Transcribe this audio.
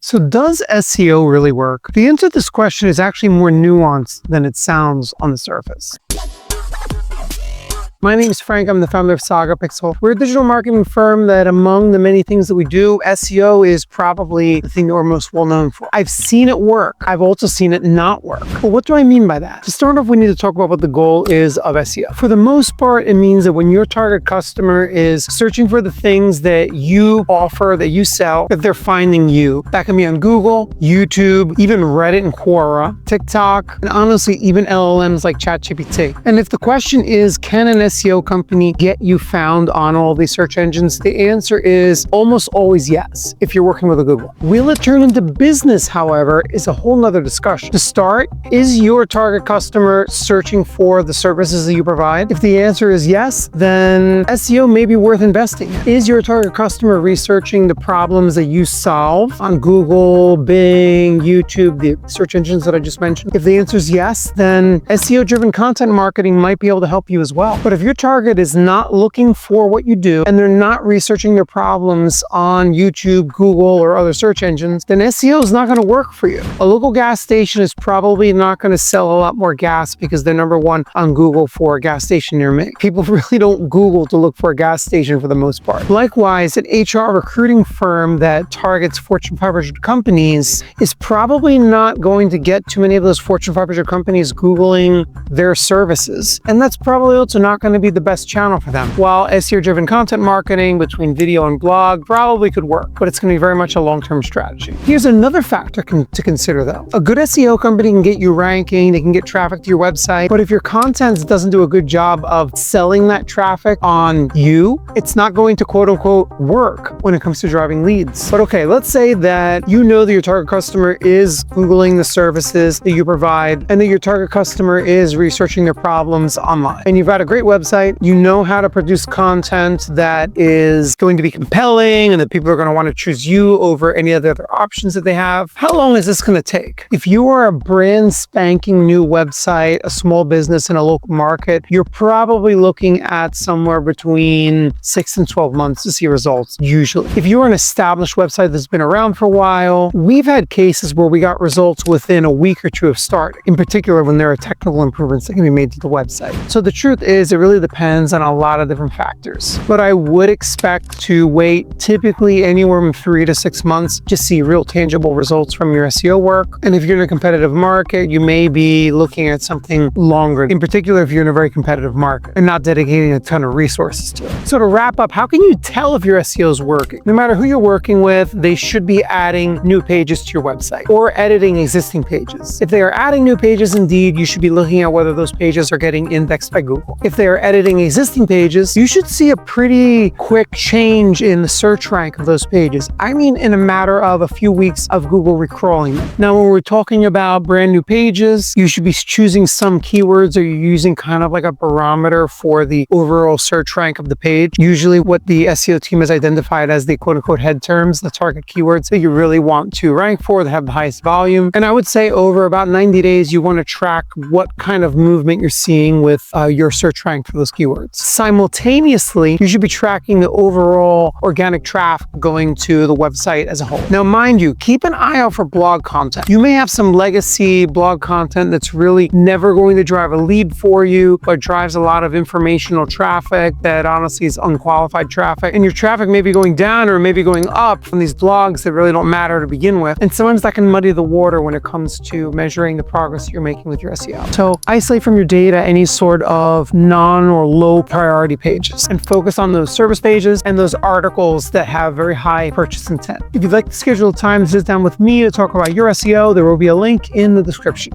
So does SEO really work? The answer to this question is actually more nuanced than it sounds on the surface. My name is Frank. I'm the founder of Saga Pixel. We're a digital marketing firm that among the many things that we do, SEO is probably the thing that we're most well known for. I've seen it work. I've also seen it not work. But what do I mean by that? To start off, we need to talk about what the goal is of SEO. For the most part, it means that when your target customer is searching for the things that you offer, that you sell, that they're finding you. That can be on Google, YouTube, even Reddit and Quora, TikTok, and honestly, even LLMs like ChatGPT. And if the question is, can an SEO company get you found on all these search engines? The answer is almost always yes, if you're working with a Google. Will it turn into business, however, is a whole nother discussion. To start, is your target customer searching for the services that you provide? If the answer is yes, then SEO may be worth investing in. Is your target customer researching the problems that you solve on Google, Bing, YouTube, the search engines that I just mentioned? If the answer is yes, then SEO-driven content marketing might be able to help you as well. But if your target is not looking for what you do and they're not researching their problems on YouTube, Google, or other search engines, then SEO is not going to work for you. A local gas station is probably not going to sell a lot more gas because they're number one on Google for a gas station near me. People really don't Google to look for a gas station for the most part. Likewise, an HR recruiting firm that targets Fortune 500 companies is probably not going to get too many of those Fortune 500 companies Googling their services. And that's probably also not going to be the best channel for them. While SEO-driven content marketing between video and blog probably could work, but it's going to be very much a long-term strategy. Here's another factor to consider though. A good SEO company can get you ranking, they can get traffic to your website, but if your content doesn't do a good job of selling that traffic on you, it's not going to quote unquote work when it comes to driving leads. But okay, let's say that you know that your target customer is Googling the services that you provide and that your target customer is researching their problems online. And you've got a great website, you know how to produce content that is going to be compelling and that people are going to want to choose you over any of the other options that they have. How long is this going to take? If you are a brand spanking new website, a small business in a local market, you're probably looking at somewhere between 6 and 12 months to see results, usually. If you're an established website that's been around for a while, we've had cases where we got results within a week or two of starting, in particular when there are technical improvements that can be made to the website. So the truth is, it really depends on a lot of different factors. But I would expect to wait typically anywhere from 3 to 6 months to see real tangible results from your SEO work. And if you're in a competitive market, you may be looking at something longer, in particular if you're in a very competitive market and not dedicating a ton of resources to it. So to wrap up, how can you tell if your SEO is working? No matter who you're working with, they should be adding new pages to your website or editing existing pages. If they are adding new pages, indeed, you should be looking at whether those pages are getting indexed by Google. If they are editing existing pages, you should see a pretty quick change in the search rank of those pages. I mean, in a matter of a few weeks of Google recrawling them. Now, when we're talking about brand new pages, you should be choosing some keywords, or you're using kind of like a barometer for the overall search rank of the page. Usually what the SEO team has identified as the quote unquote head terms, the target keywords that you really want to rank for, that have the highest volume. And I would say over about 90 days, you want to track what kind of movement you're seeing with your search rank for those keywords. Simultaneously, you should be tracking the overall organic traffic going to the website as a whole. Now, mind you, keep an eye out for blog content. You may have some legacy blog content that's really never going to drive a lead for you, but drives a lot of informational traffic that honestly is unqualified traffic. And your traffic may be going down or maybe going up from these blogs that really don't matter to begin with. And sometimes that can muddy the water when it comes to measuring the progress you're making with your SEO. So isolate from your data any sort of non or low priority pages and focus on those service pages and those articles that have very high purchase intent. If you'd like to schedule time to sit down with me to talk about your SEO, there will be a link in the description.